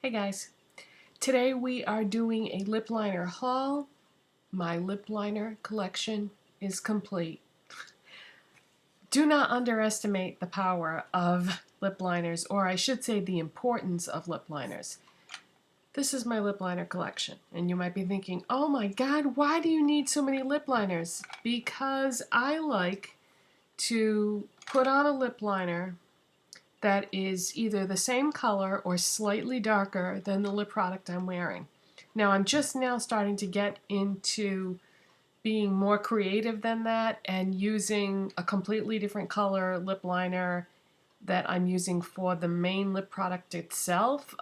Hey guys, today we are doing a lip liner haul. My lip liner collection is complete. Do not underestimate the power of lip liners, or I should say the importance of lip liners. This is my lip liner collection, and you might be thinking, oh my god, why do you need so many lip liners? Because I like to put on a lip liner that is either the same color or slightly darker than the lip product I'm wearing. Now I'm just now starting to get into being more creative than that and using a completely different color lip liner that I'm using for the main lip product itself.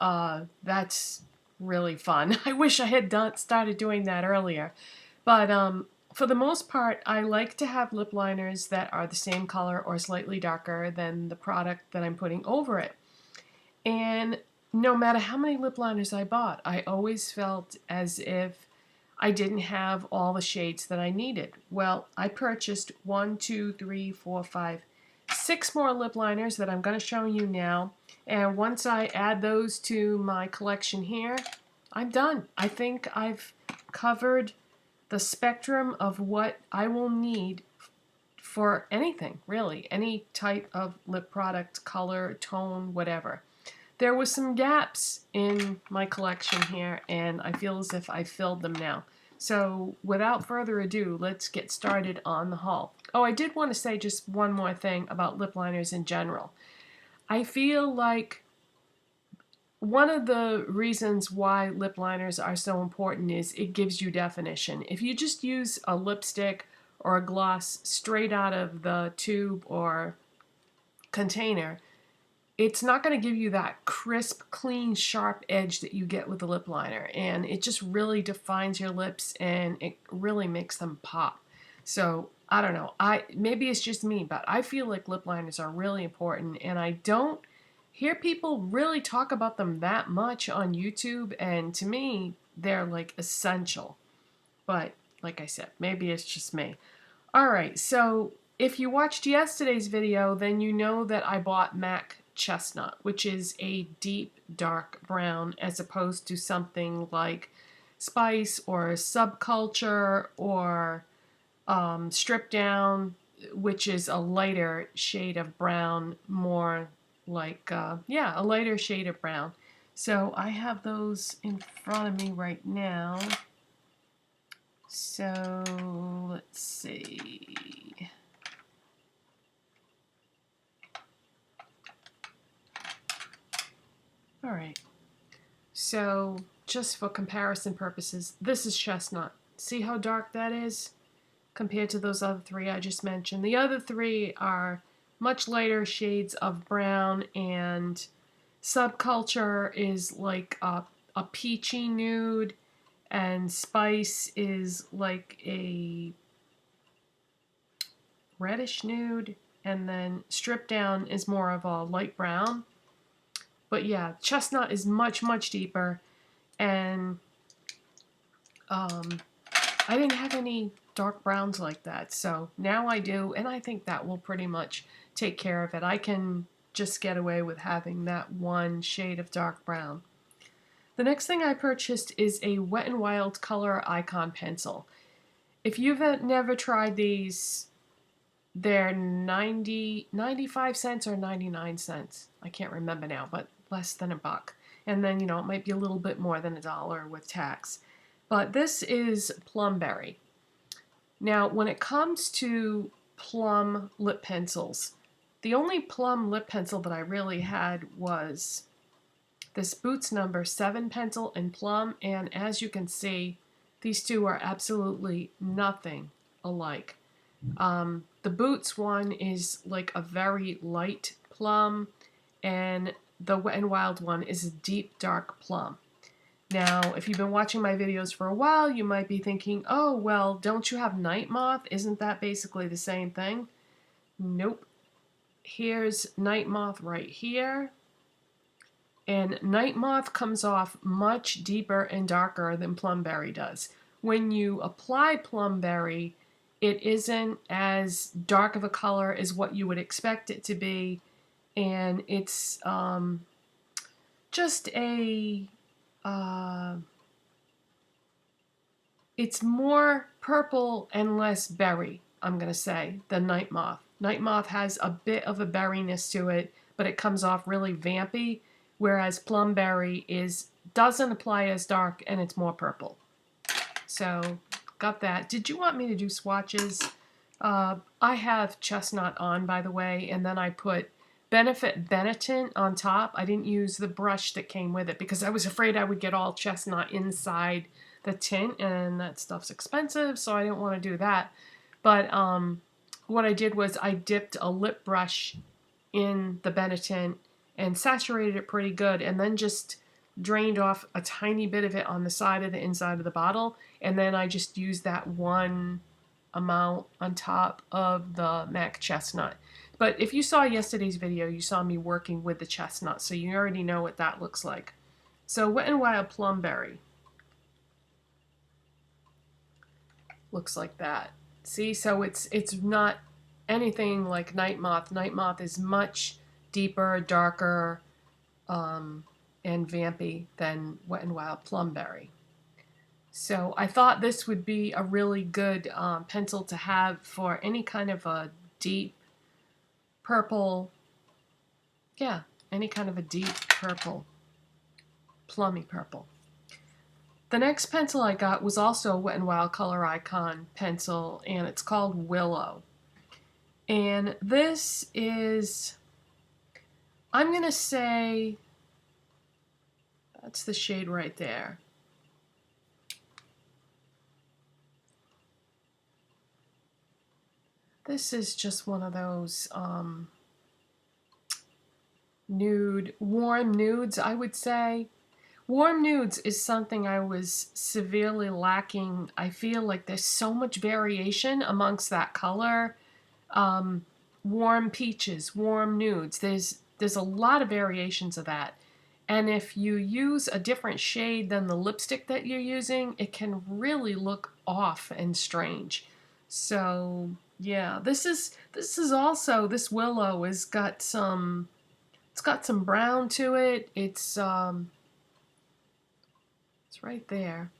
That's really fun. I wish I had started doing that earlier. But for the most part, I like to have lip liners that are the same color or slightly darker than the product that I'm putting over it. And no matter how many lip liners I bought, I always felt as if I didn't have all the shades that I needed. Well, I purchased 6 more lip liners that I'm going to show you now. And once I add those to my collection here, I'm done. I think I've covered the spectrum of what I will need for anything, really. Any type of lip product, color, tone, whatever. There was some gaps in my collection here, and I feel as if I filled them now. So without further ado, let's get started on the haul. Oh, I did want to say just one more thing about lip liners in general. I feel like one of the reasons why lip liners are so important is it gives you definition. If you just use a lipstick or a gloss straight out of the tube or container, it's not going to give you that crisp, clean, sharp edge that you get with a lip liner. And it just really defines your lips and it really makes them pop. So I don't know. Maybe it's just me, but I feel like lip liners are really important, and I don't hear people really talk about them that much on YouTube, and to me, they're like essential. But like I said, maybe it's just me. Alright, so if you watched yesterday's video, then you know that I bought MAC Chestnut, which is a deep dark brown as opposed to something like Spice or Subculture or Strip Down, which is a lighter shade of brown, more like, yeah, a lighter shade of brown. So I have those in front of me right now. So let's see. All right. So just for comparison purposes, this is Chestnut. See how dark that is compared to those other three I just mentioned. The other three are much lighter shades of brown, and Subculture is like a peachy nude, and Spice is like a reddish nude, and then Strip Down is more of a light brown. But yeah, Chestnut is much, much deeper, and I didn't have any dark browns like that, so now I do, and I think that will pretty much take care of it. I can just get away with having that one shade of dark brown. The next thing I purchased is a Wet n Wild Color Icon Pencil. If you've never tried these, they're 95 cents or 99 cents. I can't remember now, but less than $1. And then, you know, it might be a little bit more than $1 with tax. But this is Plumberry. Now, when it comes to plum lip pencils, the only plum lip pencil that I really had was this Boots number 7 pencil in plum, and as you can see, these two are absolutely nothing alike. The Boots one is like a very light plum, and the Wet n Wild one is a deep dark plum. Now, if you've been watching my videos for a while, you might be thinking, oh, well, don't you have Night Moth? Isn't that basically the same thing? Nope. Here's Night Moth right here. And Night Moth comes off much deeper and darker than Plumberry does. When you apply Plumberry, it isn't as dark of a color as what you would expect it to be, and it's just a, it's more purple and less berry, I'm going to say, than Night Moth. Night Moth has a bit of a berryness to it, but it comes off really vampy, whereas Plum Berry doesn't apply as dark and it's more purple. So, got that. Did you want me to do swatches? I have Chestnut on, by the way, and then I put Benetint on top. I didn't use the brush that came with it because I was afraid I would get all chestnut inside the tint, and that stuff's expensive, so I didn't want to do that. But what I did was I dipped a lip brush in the Benetint and saturated it pretty good, and then just drained off a tiny bit of it on the side of the inside of the bottle, and then I just used that one amount on top of the MAC Chestnut. But if you saw yesterday's video, you saw me working with the chestnut, so you already know what that looks like. So Wet n Wild Plum Berry looks like that. See, so it's not anything like Night Moth. Night Moth is much deeper, darker, and vampy than Wet n Wild Plum Berry. So I thought this would be a really good pencil to have for any kind of a deep purple, yeah, any kind of a deep purple, plummy purple. The next pencil I got was also a Wet n Wild Color Icon pencil, and it's called Willow. And this is, I'm going to say, that's the shade right there. This is just one of those warm nudes, I would say. Warm nudes is something I was severely lacking. I feel like there's so much variation amongst that color. Warm peaches, warm nudes. There's a lot of variations of that. And if you use a different shade than the lipstick that you're using, it can really look off and strange. So yeah, this is also, this Willow has got some, it's got some brown to it. It's right there.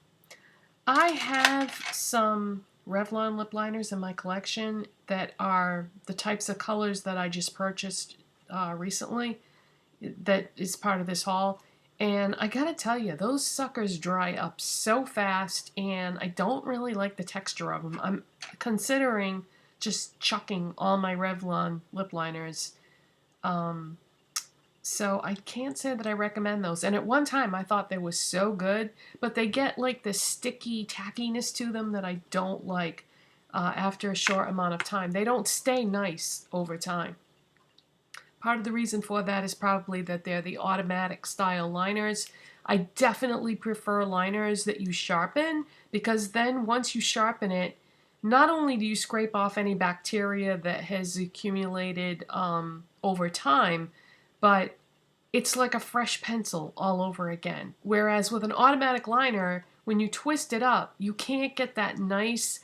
I have some Revlon lip liners in my collection that are the types of colors that I just purchased recently, that is part of this haul. And I gotta tell you, those suckers dry up so fast, and I don't really like the texture of them. I'm considering just chucking all my Revlon lip liners. So I can't say that I recommend those. And at one time I thought they were so good, but they get like this sticky tackiness to them that I don't like after a short amount of time. They don't stay nice over time. Part of the reason for that is probably that they're the automatic style liners. I definitely prefer liners that you sharpen, because then once you sharpen it, not only do you scrape off any bacteria that has accumulated over time, but it's like a fresh pencil all over again. Whereas with an automatic liner, when you twist it up, you can't get that nice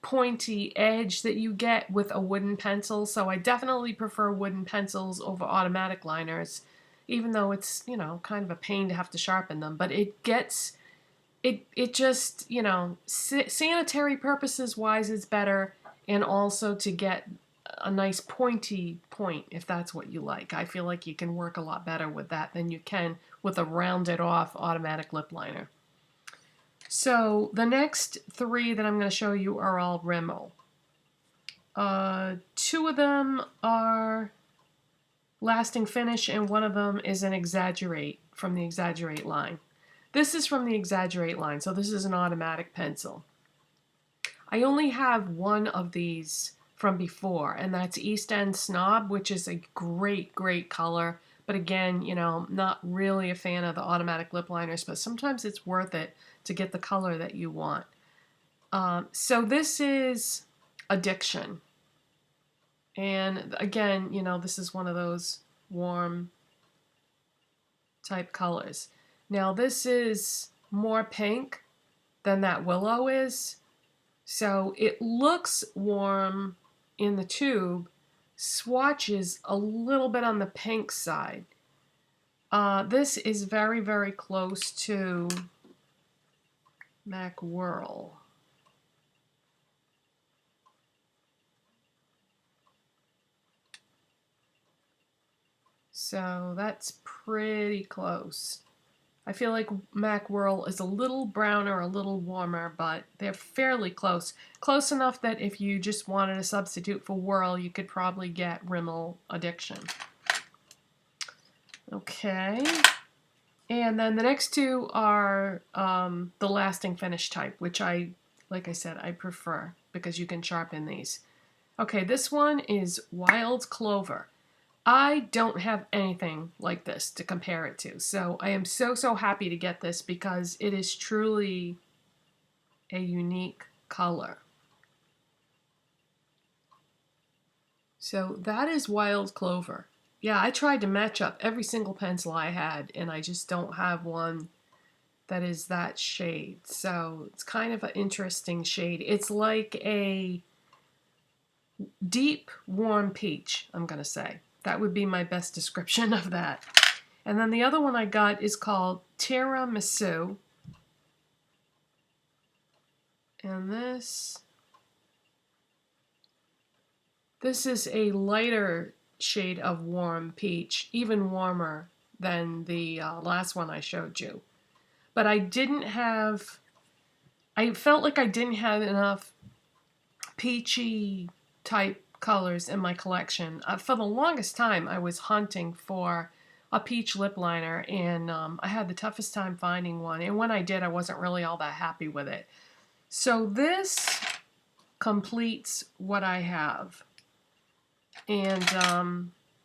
pointy edge that you get with a wooden pencil. So I definitely prefer wooden pencils over automatic liners, even though it's, you know, kind of a pain to have to sharpen them. But it gets, it just, you know, sanitary purposes wise is better, and also to get a nice pointy point, if that's what you like. I feel like you can work a lot better with that than you can with a rounded off automatic lip liner. So the next three that I'm going to show you are all Rimmel. Two of them are Lasting Finish, and one of them is an Exaggerate from the Exaggerate line. This is from the Exaggerate line, so this is an automatic pencil. I only have one of these from before, and that's East End Snob, which is a great, great color. But again, you know, not really a fan of the automatic lip liners, but sometimes it's worth it to get the color that you want. So this is Addiction. And again, you know, this is one of those warm type colors. Now this is more pink than that Willow is. So it looks warm in the tube, swatches a little bit on the pink side. This is very, very close to MAC Whirl. So that's pretty close. I feel like MAC Whirl is a little browner, a little warmer, but they're fairly close. Close enough that if you just wanted a substitute for Whirl, you could probably get Rimmel Addiction. Okay. And then the next two are the lasting finish type, which like I said, I prefer because you can sharpen these. Okay, this one is Wild Clover. I don't have anything like this to compare it to, so I am so happy to get this because it is truly a unique color. So that is Wild Clover. Yeah, I tried to match up every single pencil I had, and I just don't have one that is that shade. So it's kind of an interesting shade. It's like a deep, warm peach, I'm going to say. That would be my best description of that. And then the other one I got is called Tiramisu. And this is a lighter shade of warm peach, even warmer than the last one I showed you. But I felt like I didn't have enough peachy type colors in my collection. For the longest time, I was hunting for a peach lip liner, and I had the toughest time finding one. And when I did, I wasn't really all that happy with it. So this completes what I have. And,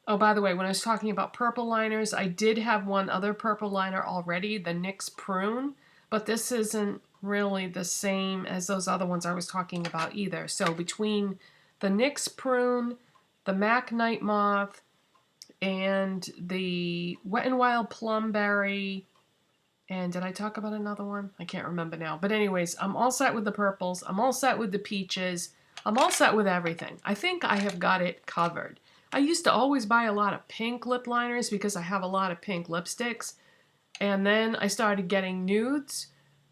oh, by the way, when I was talking about purple liners, I did have one other purple liner already, the NYX Prune, but this isn't really the same as those other ones I was talking about either. So between the NYX Prune, the MAC Night Moth, and the Wet n Wild Plumberry, and did I talk about another one? I can't remember now. But anyways, I'm all set with the purples. I'm all set with the peaches. I'm all set with everything. I think I have got it covered. I used to always buy a lot of pink lip liners because I have a lot of pink lipsticks. And then I started getting nudes,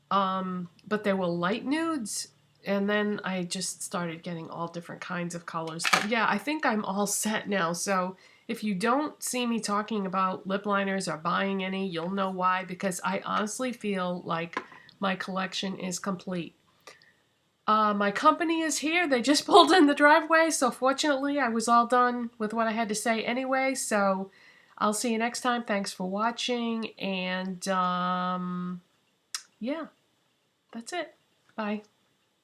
but they were light nudes. And then I just started getting all different kinds of colors. But yeah, I think I'm all set now. So if you don't see me talking about lip liners or buying any, you'll know why. Because I honestly feel like my collection is complete. My company is here. They just pulled in the driveway. So fortunately, I was all done with what I had to say anyway. So I'll see you next time. Thanks for watching. And yeah, that's it. Bye.